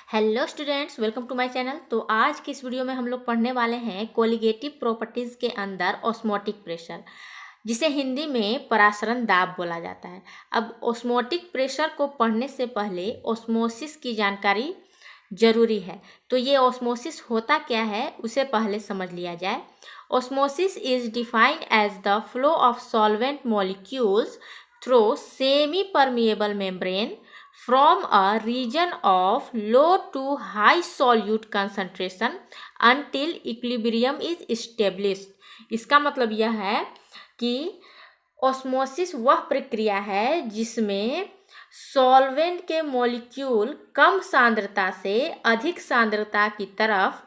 Hello students, welcome to my channel. तो आज की इस वीडियो में हम लोग पढ़ने वाले हैं कोलिगेटिव प्रॉपर्टीज़ के अंदर ऑस्मोटिक प्रेशर, जिसे हिंदी में परासरण दाब बोला जाता है। अब ऑस्मोटिक प्रेशर को पढ़ने से पहले ऑस्मोसिस की जानकारी जरूरी है। तो ये ऑस्मोसिस होता क्या है उसे पहले समझ लिया जाए। Osmosis is defined as the flow of solvent molecules through semi permeable membrane from a region of low to high solute concentration until equilibrium is established। इसका मतलब यह है कि ऑस्मोसिस वह प्रक्रिया है जिसमें सॉल्वेंट के मॉलिक्यूल कम सांद्रता से अधिक सांद्रता की तरफ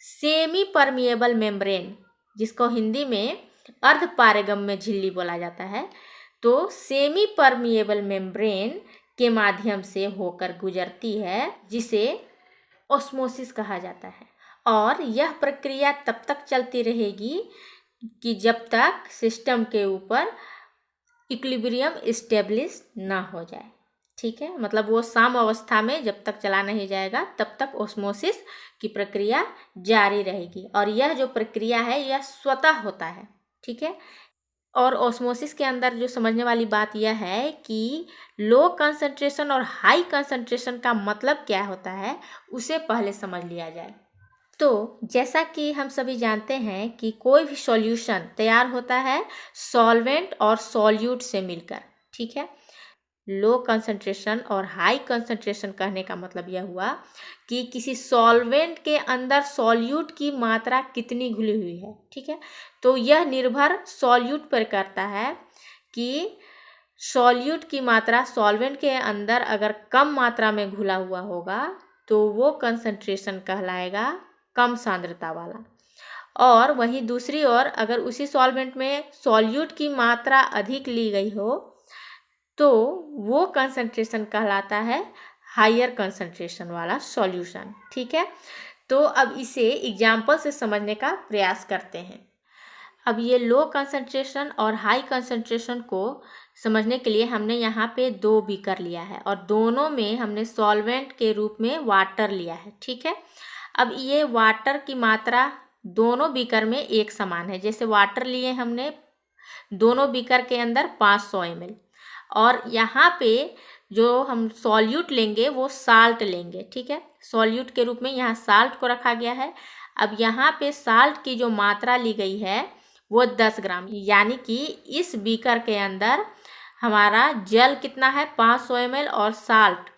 सेमी परमिएबल मेम्ब्रेन, जिसको हिंदी में अर्ध पारगम्य झिल्ली बोला जाता है, तो सेमी परमिएबल मेम्ब्रेन के माध्यम से होकर गुजरती है, जिसे ऑस्मोसिस कहा जाता है। और यह प्रक्रिया तब तक चलती रहेगी कि जब तक सिस्टम के ऊपर इक्विलिब्रियम स्टेब्लिश ना हो जाए। ठीक है, मतलब वो साम अवस्था में जब तक चला नहीं जाएगा तब तक ऑस्मोसिस की प्रक्रिया जारी रहेगी। और यह जो प्रक्रिया है यह स्वतः होता है। ठीक है, और ऑस्मोसिस के अंदर जो समझने वाली बात यह है कि लो कंसंट्रेशन और हाई कंसंट्रेशन का मतलब क्या होता है उसे पहले समझ लिया जाए। तो जैसा कि हम सभी जानते हैं कि कोई भी सॉल्यूशन तैयार होता है सॉल्वेंट और सॉल्यूट से मिलकर। ठीक है, लो कंसंट्रेशन और हाई कंसंट्रेशन कहने का मतलब यह हुआ कि किसी सॉल्वेंट के अंदर सॉल्यूट की मात्रा कितनी घुली हुई है। ठीक है, तो यह निर्भर सॉल्यूट पर करता है कि सॉल्यूट की मात्रा सॉल्वेंट के अंदर अगर कम मात्रा में घुला हुआ होगा तो वो कंसंट्रेशन कहलाएगा कम सांद्रता वाला। और वहीं दूसरी ओर अगर उसी सॉल्वेंट में सॉल्यूट की मात्रा अधिक ली गई हो तो वो कंसंट्रेशन कहलाता है हायर कंसंट्रेशन वाला सॉल्यूशन। ठीक है, तो अब इसे एग्जाम्पल से समझने का प्रयास करते हैं। अब ये लो कंसंट्रेशन और हाई कंसंट्रेशन को समझने के लिए हमने यहाँ पे दो बीकर लिया है और दोनों में हमने सॉल्वेंट के रूप में वाटर लिया है। ठीक है, अब ये वाटर की मात्रा दोनों बीकर में एक समान है। जैसे वाटर लिए हमने दोनों बीकर के अंदर 500 ml, और यहाँ पे जो हम सॉल्यूट लेंगे वो साल्ट लेंगे। ठीक है, सॉल्यूट के रूप में यहाँ साल्ट को रखा गया है। अब यहाँ पे साल्ट की जो मात्रा ली गई है वो 10 ग्राम, यानी कि इस बीकर के अंदर हमारा जल कितना है 500 ml और साल्ट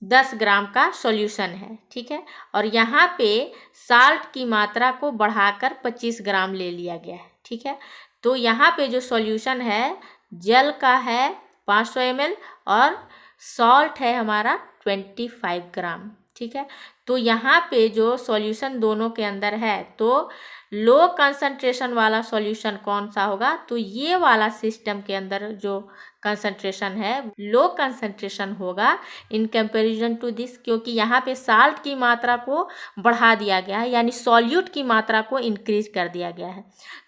10 ग्राम का सॉल्यूशन है। ठीक है, और यहाँ पे साल्ट की मात्रा को बढ़ाकर 25 ग्राम ले लिया गया है। ठीक है, तो यहाँ पे जो सॉल्यूशन है जल का है 500 ml और सॉल्ट है हमारा 25 ग्राम। ठीक है, तो यहाँ पे जो सॉल्यूशन दोनों के अंदर है तो लो कंसंट्रेशन वाला सॉल्यूशन कौन सा होगा, तो ये वाला सिस्टम के अंदर जो कंसंट्रेशन है लो कंसंट्रेशन होगा इन कंपैरिजन टू दिस, क्योंकि यहाँ पे साल्ट की मात्रा को बढ़ा दिया गया है, यानी सॉल्यूट की मात्रा को इंक्रीज कर दिया गया है।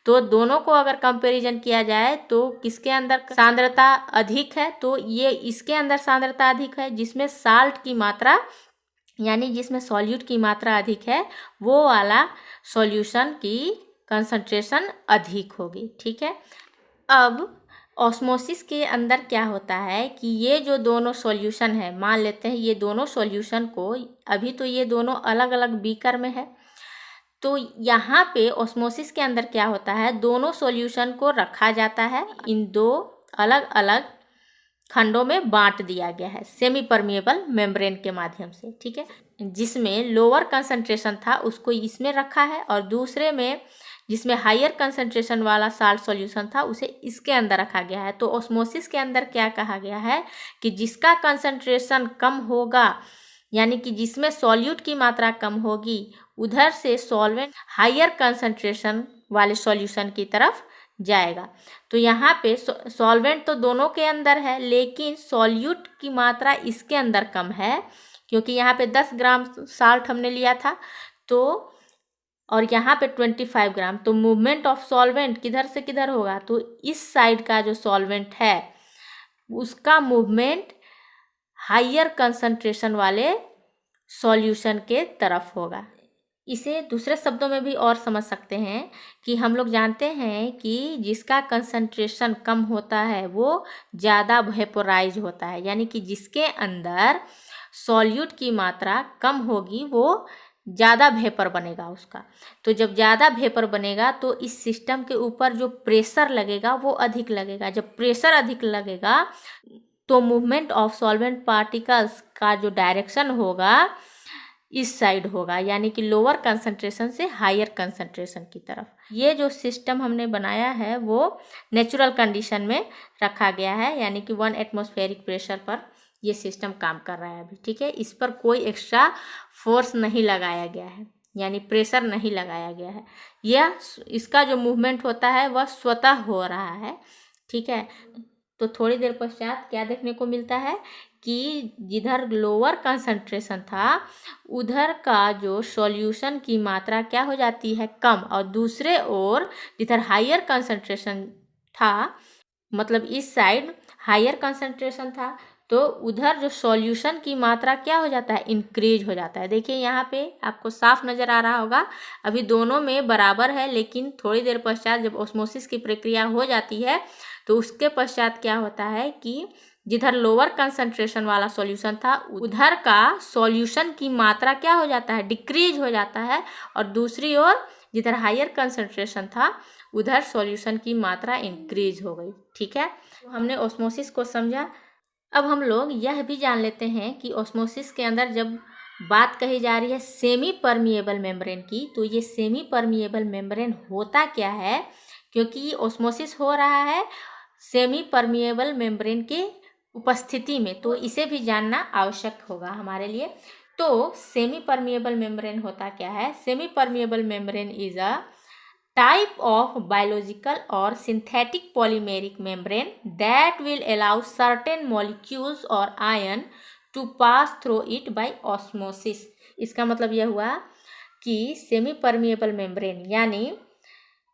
तो दोनों को अगर कंपैरिजन किया जाए तो किसके अंदर सांद्रता अधिक है, तो ये इसके अंदर सांद्रता अधिक है, जिसमें साल्ट की मात्रा यानी जिसमें सॉल्यूट की मात्रा अधिक है वो वाला सॉल्यूशन की कंसंट्रेशन अधिक होगी। ठीक है, अब ऑस्मोसिस के अंदर क्या होता है कि ये जो दोनों सॉल्यूशन है, मान लेते हैं ये दोनों सॉल्यूशन को, अभी तो ये दोनों अलग अलग बीकर में है, तो यहाँ पे ऑस्मोसिस के अंदर क्या होता है दोनों सॉल्यूशन को रखा जाता है, इन दो अलग अलग खंडों में बांट दिया गया है सेमी परमिएबल मेम्ब्रेन के माध्यम से। ठीक है, जिसमें लोअर कंसंट्रेशन था उसको इसमें रखा है और दूसरे में जिसमें हायर कंसंट्रेशन वाला साल्ट सॉल्यूशन था उसे इसके अंदर रखा गया है। तो ऑस्मोसिस के अंदर क्या कहा गया है कि जिसका कंसंट्रेशन कम होगा, यानी कि जिसमें सॉल्यूट की मात्रा कम होगी, उधर से सॉल्वेंट हायर कंसंट्रेशन वाले सॉल्यूशन की तरफ जाएगा। तो यहाँ पे सॉल्वेंट तो दोनों के अंदर है, लेकिन सॉल्यूट की मात्रा इसके अंदर कम है, क्योंकि यहाँ पे 10 ग्राम साल्ट हमने लिया था तो, और यहाँ पे 25 ग्राम। तो मूवमेंट ऑफ सॉल्वेंट किधर से किधर होगा, तो इस साइड का जो सॉल्वेंट है उसका मूवमेंट हायर कंसंट्रेशन वाले सॉल्यूशन के तरफ होगा। इसे दूसरे शब्दों में भी और समझ सकते हैं कि हम लोग जानते हैं कि जिसका कंसंट्रेशन कम होता है वो ज़्यादा वेपोराइज होता है, यानी कि जिसके अंदर सॉल्यूट की मात्रा कम होगी वो ज़्यादा वेपर बनेगा उसका। तो जब ज़्यादा वेपर बनेगा तो इस सिस्टम के ऊपर जो प्रेशर लगेगा वो अधिक लगेगा। जब प्रेशर अधिक लगेगा तो मूवमेंट ऑफ सॉल्वेंट पार्टिकल्स का जो डायरेक्शन होगा इस साइड होगा, यानी कि लोअर कंसंट्रेशन से हायर कंसंट्रेशन की तरफ। ये जो सिस्टम हमने बनाया है वो नेचुरल कंडीशन में रखा गया है, यानी कि 1 एटमॉस्फेरिक प्रेशर पर ये सिस्टम काम कर रहा है अभी। ठीक है, इस पर कोई एक्स्ट्रा फोर्स नहीं लगाया गया है, यानी प्रेशर नहीं लगाया गया है। यह इसका जो मूवमेंट होता है वह स्वतः हो रहा है। ठीक है, तो थोड़ी देर पश्चात क्या देखने को मिलता है कि जिधर लोअर कंसंट्रेशन था उधर का जो सॉल्यूशन की मात्रा क्या हो जाती है, कम, और दूसरे ओर जिधर हायर कंसंट्रेशन था, मतलब इस साइड हायर कंसंट्रेशन था, तो उधर जो सॉल्यूशन की मात्रा क्या हो जाता है, इंक्रीज हो जाता है। देखिए यहाँ पे आपको साफ नज़र आ रहा होगा, अभी दोनों में बराबर है, लेकिन थोड़ी देर पश्चात जब ऑस्मोसिस की प्रक्रिया हो जाती है तो उसके पश्चात क्या होता है कि जिधर लोअर कंसंट्रेशन वाला सॉल्यूशन था उधर का सॉल्यूशन की मात्रा क्या हो जाता है, डिक्रीज हो जाता है, और दूसरी ओर जिधर हायर कंसंट्रेशन था उधर सॉल्यूशन की मात्रा इंक्रीज हो गई। ठीक है, तो हमने ऑस्मोसिस को समझा। अब हम लोग यह भी जान लेते हैं कि ऑस्मोसिस के अंदर जब बात कही जा रही है सेमी परमिएबल मेम्ब्रेन की, तो ये सेमी परमिएबल मेम्ब्रेन होता क्या है, क्योंकि ऑस्मोसिस हो रहा है सेमी परमिएबल मेम्ब्रेन के उपस्थिति में, तो इसे भी जानना आवश्यक होगा हमारे लिए। तो सेमी परमिएबल मेम्ब्रेन होता क्या है? Semi permeable membrane is a type of biological or synthetic polymeric membrane that will allow certain molecules or ion to pass through it by osmosis। इसका मतलब यह हुआ कि सेमी परमिएबल मेम्ब्रेन यानी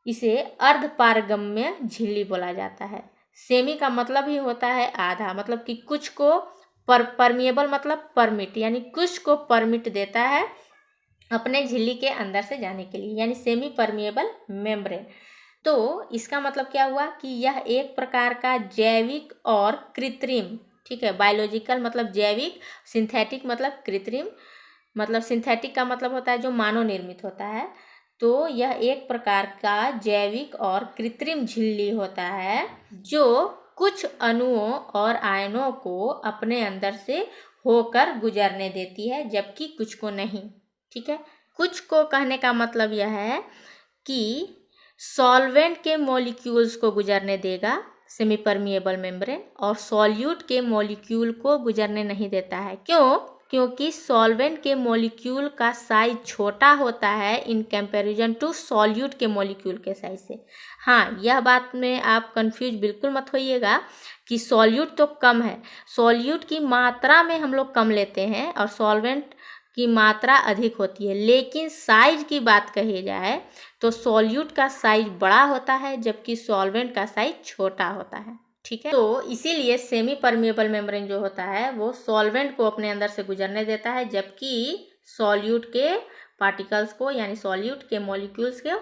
इसे अर्धपारगम्य झिल्ली बोला जाता है। सेमी का मतलब ही होता है आधा, मतलब कि कुछ को परमिएबल मतलब परमिट, यानी कुछ को परमिट देता है अपने झिल्ली के अंदर से जाने के लिए, यानी सेमी परमिएबल मेम्ब्रेन। तो इसका मतलब क्या हुआ कि यह एक प्रकार का जैविक और कृत्रिम, ठीक है, बायोलॉजिकल मतलब जैविक, सिंथेटिक मतलब कृत्रिम, मतलब सिंथेटिक का मतलब होता है जो मानव निर्मित होता है, तो यह एक प्रकार का जैविक और कृत्रिम झिल्ली होता है जो कुछ अणुओं और आयनों को अपने अंदर से होकर गुजरने देती है, जबकि कुछ को नहीं। ठीक है, कुछ को कहने का मतलब यह है कि सॉल्वेंट के मॉलिक्यूल्स को गुजरने देगा सेमी परमिएबल मेम्ब्रेन, और सॉल्यूट के मॉलिक्यूल को गुजरने नहीं देता है। क्यों? क्योंकि सॉल्वेंट के मॉलिक्यूल का साइज छोटा होता है इन कंपैरिजन टू सॉल्यूट के मॉलिक्यूल के साइज से। हाँ, यह बात में आप कंफ्यूज बिल्कुल मत होइएगा कि सॉल्यूट तो कम है, सॉल्यूट की मात्रा में हम लोग कम लेते हैं और सॉल्वेंट की मात्रा अधिक होती है, लेकिन साइज की बात कही जाए तो सॉल्यूट का साइज बड़ा होता है जबकि सॉल्वेंट का साइज छोटा होता है। ठीक है, तो इसीलिए सेमी परमिएबल मेम्ब्रेन जो होता है वो सॉल्वेंट को अपने अंदर से गुजरने देता है, जबकि सॉल्यूट के पार्टिकल्स को यानी सॉल्यूट के मॉलिक्यूल्स को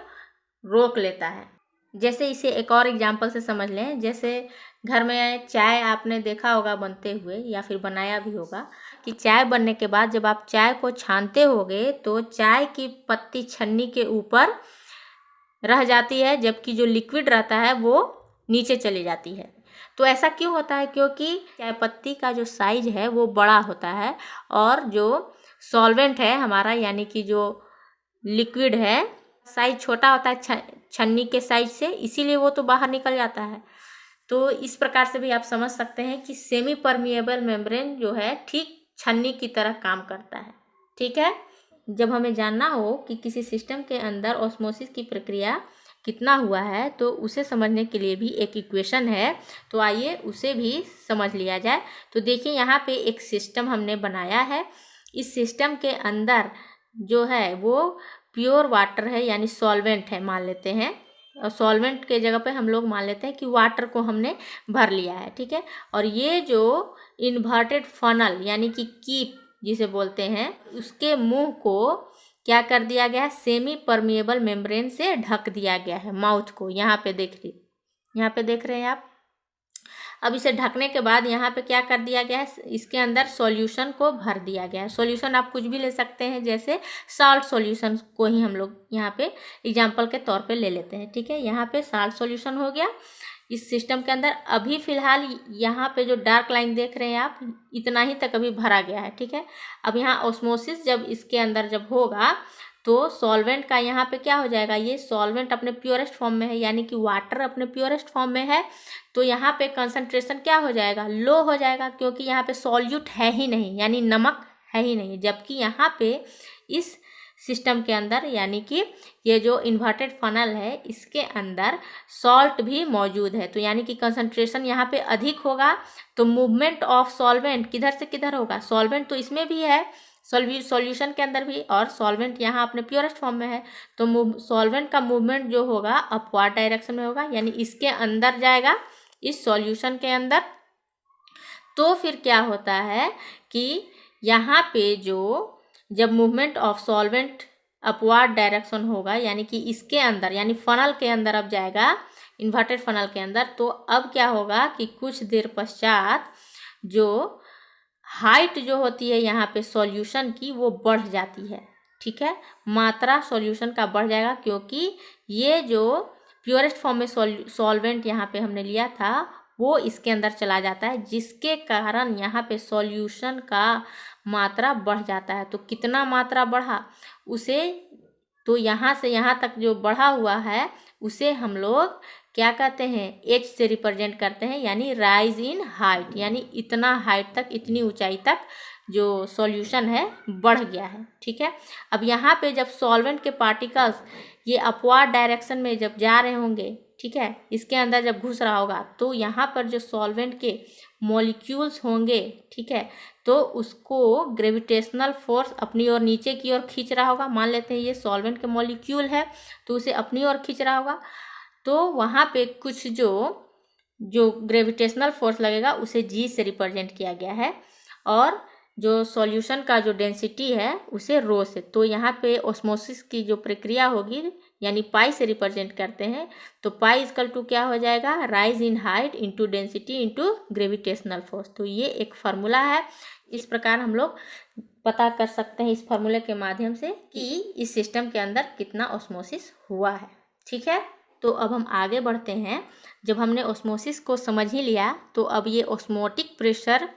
रोक लेता है। जैसे इसे एक और एग्जांपल से समझ लें, जैसे घर में चाय आपने देखा होगा बनते हुए या फिर बनाया भी होगा कि चाय बनने के बाद जब आप चाय को छानते होगे तो चाय की पत्ती छन्नी के ऊपर रह जाती है, जबकि जो लिक्विड रहता है वो नीचे चली जाती है। तो ऐसा क्यों होता है? क्योंकि चाय पत्ती का जो साइज है वो बड़ा होता है और जो सॉल्वेंट है हमारा यानी कि जो लिक्विड है साइज छोटा होता है छन्नी के साइज से, इसीलिए वो तो बाहर निकल जाता है। तो इस प्रकार से भी आप समझ सकते हैं कि सेमी परमिएबल मेम्ब्रेन जो है ठीक छन्नी की तरह काम करता है। ठीक है, जब हमें जानना हो कि किसी सिस्टम के अंदर ऑस्मोसिस की प्रक्रिया कितना हुआ है तो उसे समझने के लिए भी एक इक्वेशन है, तो आइए उसे भी समझ लिया जाए। तो देखिए यहाँ पे एक सिस्टम हमने बनाया है, इस सिस्टम के अंदर जो है वो प्योर वाटर है यानी सॉल्वेंट है मान लेते हैं, और सॉल्वेंट के जगह पे हम लोग मान लेते हैं कि वाटर को हमने भर लिया है। ठीक है, और ये जो इन्वर्टेड फनल यानी कि कीप जिसे बोलते हैं, उसके मुंह को क्या कर दिया गया है, सेमी परमिएबल मेम्ब्रेन से ढक दिया गया है माउथ को। यहाँ पे देख रहे हैं आप। अब इसे ढकने के बाद यहाँ पे क्या कर दिया गया है, इसके अंदर सॉल्यूशन को भर दिया गया है। सॉल्यूशन आप कुछ भी ले सकते हैं, जैसे साल्ट सॉल्यूशन को ही हम लोग यहाँ पे एग्जाम्पल के तौर पे ले लेते हैं। ठीक है, यहाँ पे साल्ट सॉल्यूशन हो गया इस सिस्टम के अंदर। अभी फिलहाल यहाँ पे जो डार्क लाइन देख रहे हैं आप, इतना ही तक अभी भरा गया है। ठीक है, अब यहाँ ऑस्मोसिस जब इसके अंदर जब होगा तो सॉल्वेंट का यहाँ पे क्या हो जाएगा, ये सॉल्वेंट अपने प्योरेस्ट फॉर्म में है, यानी कि वाटर अपने प्योरेस्ट फॉर्म में है, तो यहाँ पे कंसंट्रेशन क्या हो जाएगा, लो हो जाएगा, क्योंकि यहाँ पे सॉल्यूट है ही नहीं, यानी नमक है ही नहीं। जबकि यहाँ पे इस सिस्टम के अंदर, यानी कि ये जो इन्वर्टेड फनल है इसके अंदर सॉल्ट भी मौजूद है, तो यानी कि कंसंट्रेशन यहाँ पे अधिक होगा। तो मूवमेंट ऑफ सॉल्वेंट किधर से किधर होगा, सॉल्वेंट तो इसमें भी है, सॉल्यूशन के अंदर भी, और सॉल्वेंट यहाँ अपने प्योरेस्ट फॉर्म में है, तो सॉल्वेंट का मूवमेंट जो होगा अपवर्ड डायरेक्शन में होगा, यानी इसके अंदर जाएगा, इस सॉल्यूशन के अंदर। तो फिर क्या होता है कि यहाँ पे जो जब movement of solvent upward direction होगा, यानी कि इसके अंदर, यानी फनल के अंदर अब जाएगा, इन्वर्टेड फनल के अंदर, तो अब क्या होगा कि कुछ देर पश्चात जो हाइट जो होती है यहाँ पे सॉल्यूशन की वो बढ़ जाती है। ठीक है, मात्रा सॉल्यूशन का बढ़ जाएगा, क्योंकि ये जो प्योरेस्ट फॉर्म में सॉल्वेंट यहाँ पे हमने लिया था वो इसके अंदर चला जाता है, जिसके कारण यहाँ पे सॉल्यूशन का मात्रा बढ़ जाता है। तो कितना मात्रा बढ़ा उसे, तो यहाँ से यहाँ तक जो बढ़ा हुआ है उसे हम लोग क्या कहते हैं, एच से रिप्रेजेंट करते हैं, यानी राइज इन हाइट, यानी इतना हाइट तक, इतनी ऊंचाई तक जो सॉल्यूशन है बढ़ गया है। ठीक है, अब यहाँ पे जब सॉल्वेंट के पार्टिकल्स ये अपवर्ड डायरेक्शन में जब जा रहे होंगे, ठीक है, इसके अंदर जब घुस रहा होगा, तो यहाँ पर जो सॉल्वेंट के मॉलिक्यूल्स होंगे, ठीक है, तो उसको ग्रेविटेशनल फोर्स अपनी ओर नीचे की ओर खींच रहा होगा। मान लेते हैं ये सॉल्वेंट के मॉलिक्यूल है, तो उसे अपनी ओर खींच रहा होगा, तो वहाँ पे कुछ जो ग्रेविटेशनल फोर्स लगेगा उसे जी से रिप्रेजेंट किया गया है, और जो सॉल्यूशन का जो डेंसिटी है उसे रो से। तो यहाँ पे ऑस्मोसिस की जो प्रक्रिया होगी, यानी पाई से रिप्रेजेंट करते हैं, तो पाई इक्वल टू क्या हो जाएगा, rise in height into density into gravitational force. तो ये एक फार्मूला है, इस प्रकार हम लोग पता कर सकते हैं इस फार्मूले के माध्यम से कि इस सिस्टम के अंदर कितना ऑस्मोसिस हुआ है। ठीक है, तो अब हम आगे बढ़ते हैं। जब हमने ऑस्मोसिस को समझ ही लिया, तो अब ये ऑस्मोटिक प्रेशर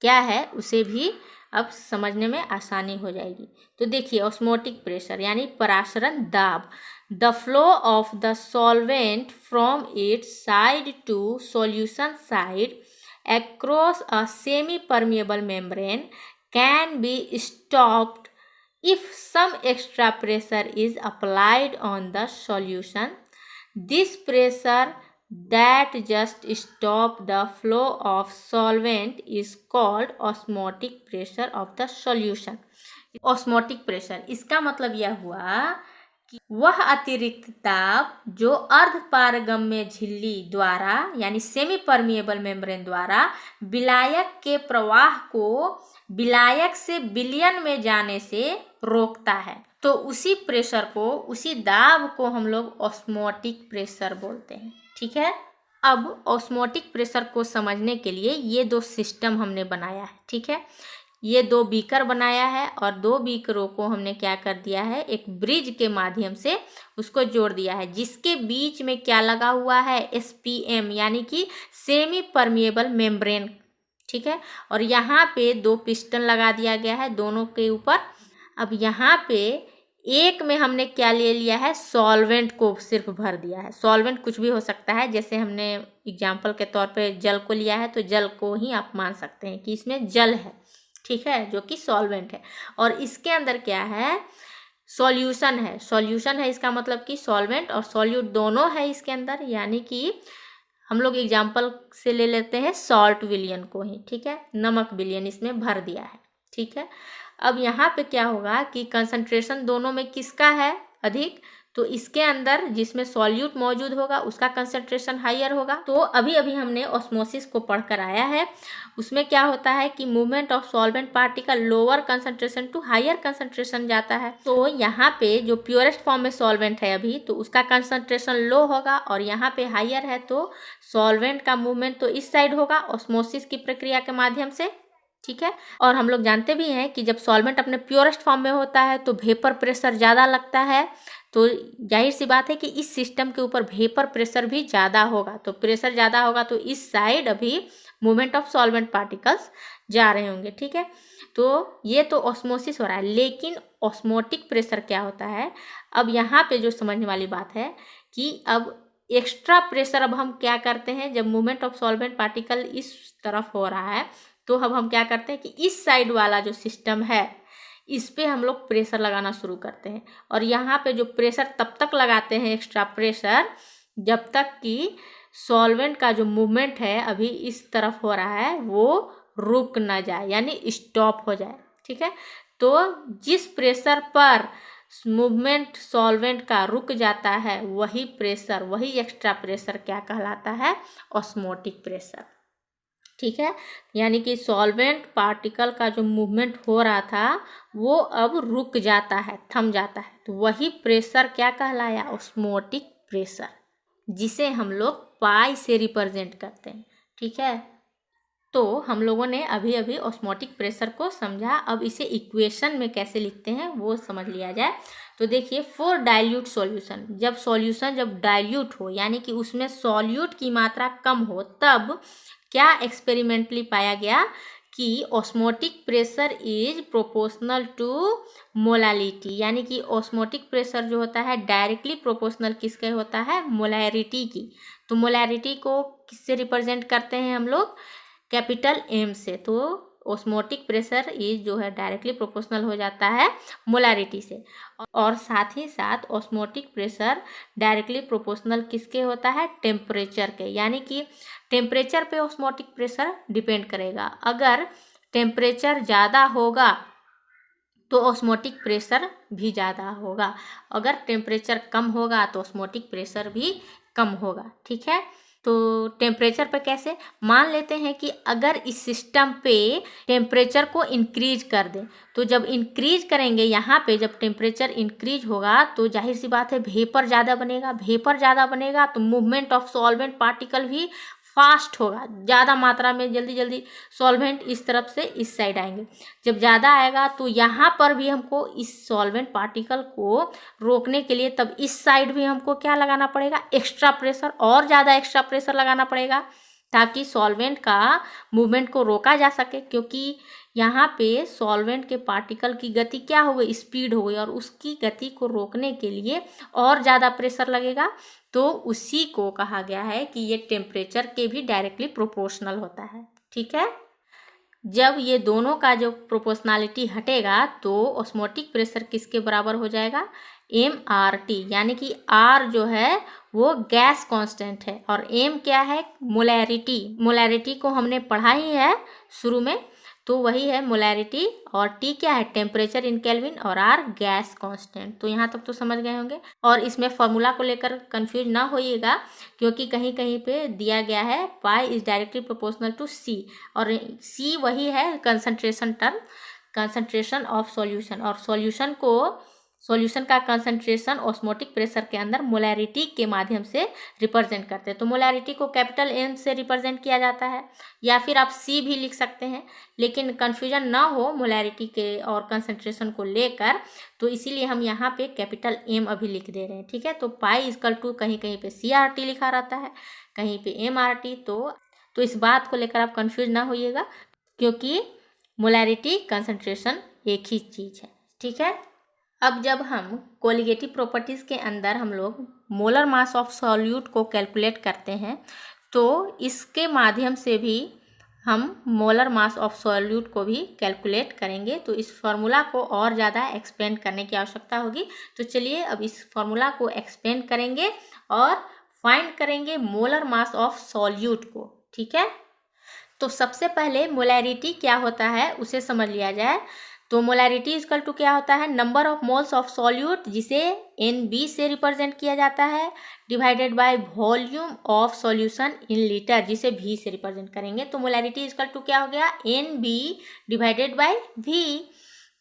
क्या है उसे भी अब समझने में आसानी हो जाएगी। तो देखिए, ऑस्मोटिक प्रेशर यानी परासरण दाब, the flow of the solvent from its side to solution side across a semi-permeable membrane can be stopped if some extra pressure is applied on the solution. This pressure that just stop the flow of solvent is called osmotic pressure of the solution. osmotic pressure इसका मतलब यह हुआ कि वह अतिरिक्त दाब जो अर्धपारगम्य झिल्ली द्वारा, यानी सेमी परमिएबल मेम्ब्रेन द्वारा विलायक के प्रवाह को विलायक से विलयन में जाने से रोकता है, तो उसी प्रेशर को, उसी दाब को हम लोग ऑस्मोटिक प्रेशर बोलते हैं। ठीक है, अब ऑस्मोटिक प्रेशर को समझने के लिए ये दो सिस्टम हमने बनाया है। ठीक है, ये दो बीकर बनाया है, और दो बीकरों को हमने क्या कर दिया है, एक ब्रिज के माध्यम से उसको जोड़ दिया है, जिसके बीच में क्या लगा हुआ है, SPM यानी कि सेमी परमिएबल मेम्ब्रेन। ठीक है, और यहाँ पे दो पिस्टन लगा दिया गया है दोनों के ऊपर। अब यहाँ पे एक में हमने क्या ले लिया है, सॉल्वेंट को सिर्फ भर दिया है। सॉल्वेंट कुछ भी हो सकता है, जैसे हमने एग्जाम्पल के तौर पे जल को लिया है, तो जल को ही आप मान सकते हैं कि इसमें जल है। ठीक है, जो कि सॉल्वेंट है, और इसके अंदर क्या है, सॉल्यूशन है। सॉल्यूशन है इसका मतलब कि सॉल्वेंट और सॉल्यूट दोनों है इसके अंदर, यानी कि हम लोग एग्जाम्पल से ले लेते हैं सॉल्ट विलियन को ही। ठीक है, नमक विलियन इसमें भर दिया है। ठीक है, अब यहाँ पे क्या होगा कि कंसंट्रेशन दोनों में किसका है अधिक, तो इसके अंदर जिसमें सॉल्यूट मौजूद होगा उसका कंसंट्रेशन हायर होगा। तो अभी अभी हमने ऑस्मोसिस को पढ़कर आया है, उसमें क्या होता है कि movement of solvent particle lower concentration to higher concentration जाता है। तो यहाँ पे जो प्योरेस्ट फॉर्म में सॉल्वेंट है अभी, तो उसका कंसंट्रेशन लो होगा और यहाँ पे हायर है, तो सॉल्वेंट का मूवमेंट तो इस साइड होगा ऑस्मोसिस की प्रक्रिया के माध्यम से, ठीक है। और हम लोग जानते भी हैं कि जब सॉल्वेंट अपने प्योरेस्ट फॉर्म में होता है तो वेपर प्रेशर ज़्यादा लगता है, तो जाहिर सी बात है कि इस सिस्टम के ऊपर वेपर प्रेशर भी ज़्यादा होगा। तो प्रेशर ज़्यादा होगा तो इस साइड अभी मूवमेंट ऑफ सॉल्वेंट पार्टिकल्स जा रहे होंगे, ठीक है। तो ये तो ऑस्मोसिस हो रहा है, लेकिन ऑस्मोटिक प्रेशर क्या होता है, अब यहाँ पे जो समझने वाली बात है कि अब एक्स्ट्रा प्रेशर अब हम क्या करते हैं, जब मूवमेंट ऑफ सॉल्वेंट पार्टिकल इस तरफ हो रहा है तो अब हम क्या करते हैं कि इस साइड वाला जो सिस्टम है इस पे हम लोग प्रेशर लगाना शुरू करते हैं। और यहाँ पे जो प्रेशर तब तक लगाते हैं एक्स्ट्रा प्रेशर जब तक कि सॉल्वेंट का जो मूवमेंट है अभी इस तरफ हो रहा है वो रुक ना जाए, यानी स्टॉप हो जाए, ठीक है। तो जिस प्रेशर पर मूवमेंट सॉल्वेंट का रुक जाता है वही प्रेशर, वही एक्स्ट्रा प्रेशर क्या कहलाता है, ऑस्मोटिक प्रेशर, ठीक है। यानी कि सॉल्वेंट पार्टिकल का जो मूवमेंट हो रहा था वो अब रुक जाता है, थम जाता है, तो वही प्रेशर क्या कहलाया, ऑस्मोटिक प्रेशर, जिसे हम लोग पाई से रिप्रेजेंट करते हैं, ठीक है। तो हम लोगों ने अभी अभी ऑस्मोटिक प्रेशर को समझा, अब इसे इक्वेशन में कैसे लिखते हैं वो समझ लिया जाए। तो देखिए, फॉर डाइल्यूट सॉल्यूशन, जब सॉल्यूशन जब डाइल्यूट हो यानी कि उसमें सॉल्यूट की मात्रा कम हो, तब क्या एक्सपेरिमेंटली पाया गया कि osmotic pressure is proportional to molality, यानी कि ऑस्मोटिक प्रेशर जो होता है डायरेक्टली प्रोपोर्शनल किसके होता है, मोलैरिटी की। तो मोलैरिटी को किससे रिप्रेजेंट करते हैं हम लोग, कैपिटल एम से। तो ऑस्मोटिक प्रेशर इज जो है डायरेक्टली प्रोपोर्शनल हो जाता है मोलारिटी से, और साथ ही साथ ऑस्मोटिक प्रेशर डायरेक्टली प्रोपोर्शनल किसके होता है, टेम्परेचर के, यानी कि टेम्परेचर पे ऑस्मोटिक प्रेशर डिपेंड करेगा। अगर टेम्परेचर ज़्यादा होगा तो ऑस्मोटिक प्रेशर भी ज़्यादा होगा, अगर टेम्परेचर कम होगा तो ऑस्मोटिक प्रेशर भी कम होगा, ठीक है। तो टेम्परेचर पे कैसे, मान लेते हैं कि अगर इस सिस्टम पे टेम्परेचर को इंक्रीज कर दें, तो जब इंक्रीज करेंगे यहाँ पे, जब टेम्परेचर इंक्रीज होगा तो जाहिर सी बात है वेपर ज़्यादा बनेगा, वेपर ज़्यादा बनेगा तो मूवमेंट ऑफ सॉल्वेंट पार्टिकल भी फास्ट होगा, ज़्यादा मात्रा में जल्दी जल्दी सॉल्वेंट इस तरफ से इस साइड आएंगे। जब ज़्यादा आएगा तो यहाँ पर भी हमको इस सॉल्वेंट पार्टिकल को रोकने के लिए तब इस साइड भी हमको क्या लगाना पड़ेगा, एक्स्ट्रा प्रेशर, और ज़्यादा एक्स्ट्रा प्रेशर लगाना पड़ेगा ताकि सॉल्वेंट का मूवमेंट को रोका जा सके, क्योंकि यहाँ पे सॉल्वेंट के पार्टिकल की गति क्या हो गई, स्पीड हो गई, और उसकी गति को रोकने के लिए और ज़्यादा प्रेशर लगेगा। तो उसी को कहा गया है कि ये टेम्परेचर के भी डायरेक्टली प्रोपोर्शनल होता है, ठीक है। जब ये दोनों का जो प्रोपोर्शनलिटी हटेगा तो ऑस्मोटिक प्रेशर किसके बराबर हो जाएगा, MRT, यानी कि R जो है वो गैस कांस्टेंट है और M क्या है, मोलैरिटी। मोलैरिटी को हमने पढ़ा ही है शुरू में, तो वही है मोलैरिटी, और T क्या है, टेम्परेचर इन केल्विन, और R गैस कांस्टेंट। तो यहाँ तक तो समझ गए होंगे, और इसमें फॉर्मूला को लेकर कंफ्यूज ना होइएगा, क्योंकि कहीं कहीं पे दिया गया है pi is directly proportional to C, और C वही है concentration term, concentration of solution, और सॉल्यूशन का कंसंट्रेशन ऑस्मोटिक प्रेशर के अंदर मोलैरिटी के माध्यम से रिप्रेजेंट करते हैं। तो मोलैरिटी को कैपिटल M से रिप्रेजेंट किया जाता है, या फिर आप C भी लिख सकते हैं, लेकिन कन्फ्यूजन ना हो मोलैरिटी के और कंसंट्रेशन को लेकर, तो इसीलिए हम यहाँ पे कैपिटल M अभी लिख दे रहे हैं, ठीक है। तो पाई इजकल टू कहीं कहीं पे CRT लिखा रहता है, कहीं पे MRT। तो इस बात को लेकर आप कन्फ्यूज ना होइएगा, क्योंकि मोलैरिटी कंसंट्रेशन एक ही चीज़ है, ठीक है। अब जब हम कोलिगेटिव प्रॉपर्टीज़ के अंदर हम लोग मोलर मास ऑफ सॉल्यूट को कैलकुलेट करते हैं, तो इसके माध्यम से भी हम मोलर मास ऑफ सॉल्यूट को भी कैलकुलेट करेंगे। तो इस फार्मूला को और ज़्यादा एक्सपेंड करने की आवश्यकता होगी। तो चलिए अब इस फार्मूला को एक्सपेंड करेंगे और फाइंड करेंगे मोलर मास ऑफ सॉल्यूट को, ठीक है। तो सबसे पहले मोलैरिटी क्या होता है उसे समझ लिया जाए। तो मोलैरिटी इक्वल टू क्या होता है, number of moles of solute जिसे NB से रिप्रेजेंट किया जाता है, divided by volume of solution in litre जिसे V से रिप्रेजेंट करेंगे। तो मोलैरिटी इक्वल टू क्या हो गया, NB डिवाइडेड बाय V।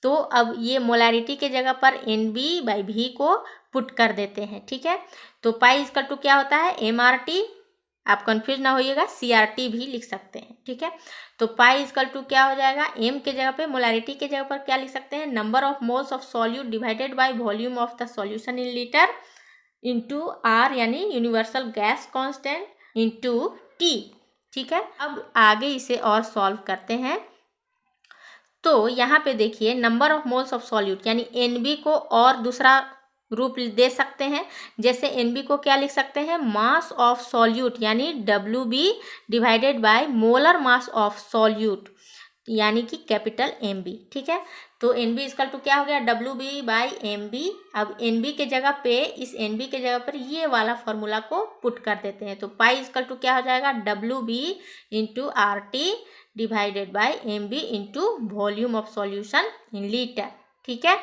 तो अब ये मोलैरिटी के जगह पर NB/V को पुट कर देते हैं, ठीक है। तो पाई इक्वल टू क्या होता है, MRT, आप कंफ्यूज ना होइएगा, CRT भी लिख सकते हैं, ठीक है। तो पाई इक्वल टू क्या हो जाएगा, M के जगह पे मोलैरिटी के जगह पर क्या लिख सकते हैं, number of moles of solute divided by volume of the solution in litre into R यानी universal gas constant into T, ठीक है। अब आगे इसे और सॉल्व करते हैं। तो यहाँ पे देखिए number of moles of solute यानी NB को और दूसरा रूप दे सकते हैं। जैसे NB को क्या लिख सकते हैं, मास ऑफ सॉल्यूट यानी WB divided by molar mass of solute यानी कि कैपिटल MB, ठीक है। तो NB इक्वल टू क्या हो गया, WB/MB। अब NB के जगह पे, इस NB के जगह पर ये वाला फॉर्मूला को पुट कर देते हैं। तो पाई इक्वल टू क्या हो जाएगा, WB into RT divided by MB into volume of solution in litre, ठीक है।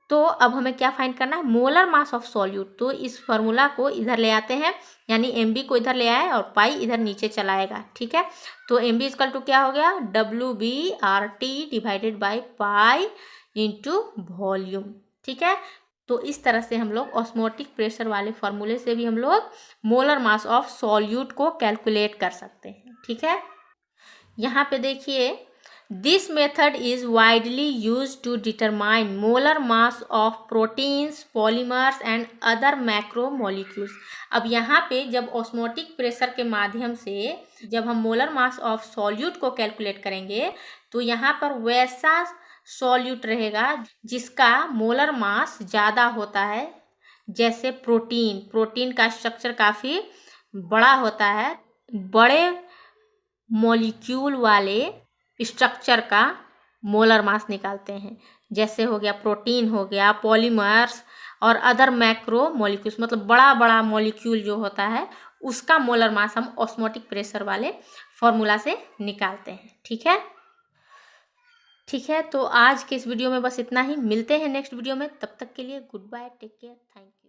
तो अब हमें क्या फाइंड करना है, मोलर मास ऑफ सॉल्यूट। तो इस फॉर्मूला को इधर ले आते हैं, यानी MB को इधर ले आए और पाई इधर नीचे चलाएगा, ठीक है। तो MB इक्वल टू क्या हो गया, WB/RT divided by pi into volume, ठीक है। तो इस तरह से हम लोग ऑस्मोटिक प्रेशर वाले फॉर्मूले से भी हम लोग मोलर मास ऑफ सॉल्यूट को कैलकुलेट कर सकते हैं, ठीक है। यहाँ पे देखिए, this method is widely use to determine molar mass of proteins, polymers and other macromolecules. अब यहाँ पे जब ऑस्मोटिक प्रेशर के माध्यम से जब हम मोलर मास ऑफ सॉल्यूट को कैलकुलेट करेंगे तो यहाँ पर वैसा सॉल्यूट रहेगा जिसका मोलर मास ज़्यादा होता है। जैसे प्रोटीन का स्ट्रक्चर काफ़ी बड़ा होता है, बड़े मॉलिक्यूल वाले स्ट्रक्चर का मोलर मास निकालते हैं। जैसे हो गया प्रोटीन, हो गया पॉलीमर्स और अदर मैक्रो मॉलिक्यूल्स, मतलब बड़ा बड़ा मॉलिक्यूल जो होता है उसका मोलर मास हम ऑस्मोटिक प्रेशर वाले फॉर्मूला से निकालते हैं, ठीक है। ठीक है, तो आज के इस वीडियो में बस इतना ही। मिलते हैं नेक्स्ट वीडियो में, तब तक के लिए good bye, take care, thank you.